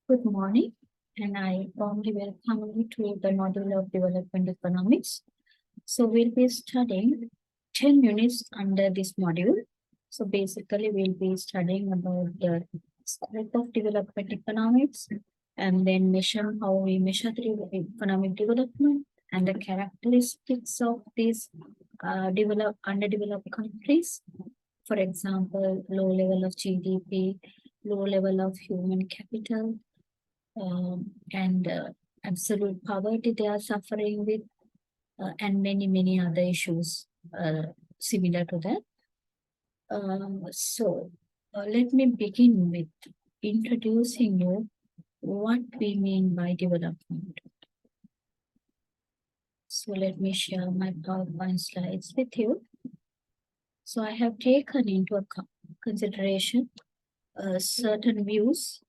Good morning, and I warmly welcome you to the module of development economics. So we'll be studying 10 units under this module. So basically, we'll be studying about the scope of development economics, and then measure how we measure the economic development and the characteristics of these underdeveloped countries. For example, low level of GDP, low level of human capital, and absolute poverty they are suffering with, and many other issues similar to that. Let me begin with introducing you what we mean by development. So let me share my PowerPoint slides with you. So I have taken into consideration certain views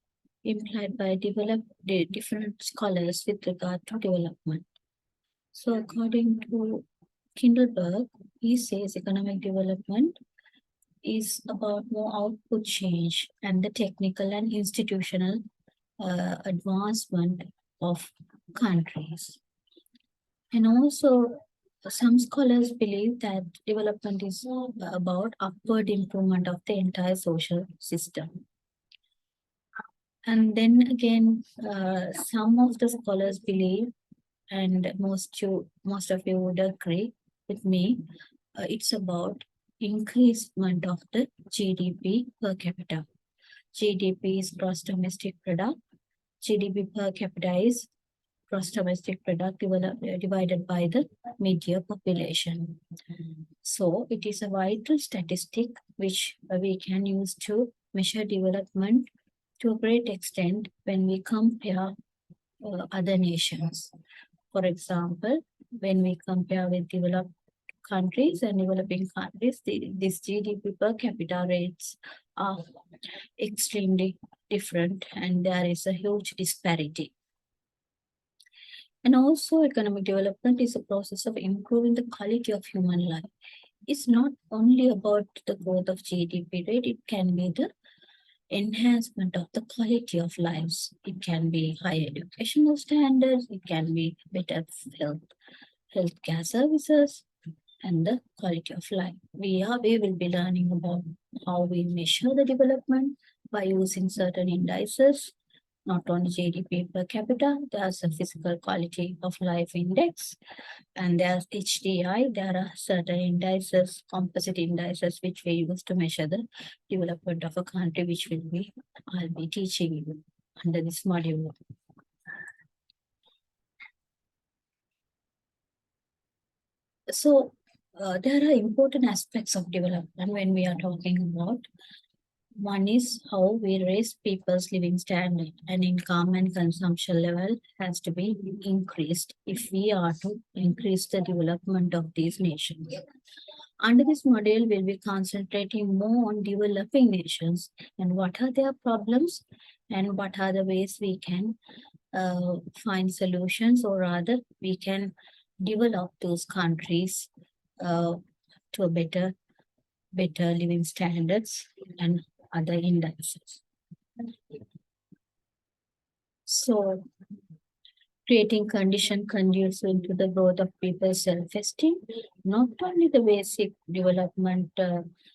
implied by different scholars with regard to development. So according to Kindleberg, he says economic development is about more output change and the technical and institutional advancement of countries. And also, some scholars believe that development is about upward improvement of the entire social system. And then again, some of the scholars believe, and most of you would agree with me, it's about increasement of the GDP per capita. GDP is gross domestic product. GDP per capita is gross domestic product divided by the media population. So it is a vital statistic which we can use to measure development to a great extent when we compare other nations. For example, when we compare with developed countries and developing countries, these GDP per capita rates are extremely different, and there is a huge disparity. And also, economic development is a process of improving the quality of human life. It's not only about the growth of GDP rate, it can be the enhancement of the quality of lives. It can be higher educational standards, it can be better healthcare services, and the quality of life. We will be learning about how we measure the development by using certain indices, not only GDP per capita, there's a physical quality of life index, and there's HDI, there are certain indices, composite indices, which we use to measure the development of a country, which I'll be teaching you under this module. So there are important aspects of development when we are talking about. One is how we raise people's living standard, and income and consumption level has to be increased if we are to increase the development of these nations. Under this model, we'll be concentrating more on developing nations and what are their problems and what are the ways we can find solutions, or rather we can develop those countries to a better living standards and other indices. So creating condition conducive to the growth of people's self-esteem, not only the basic development,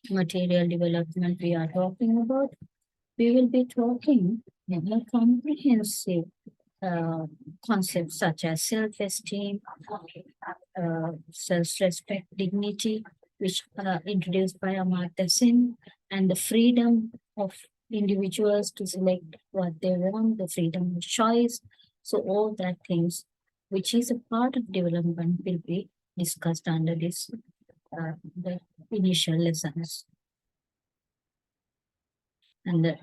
material development we are talking about, we will be talking about comprehensive concepts such as self-esteem, self-respect, dignity, which are introduced by Amartya Sen, and the freedom of individuals to select what they want, the freedom of choice. So all that things, which is a part of development, will be discussed under this the initial lessons. And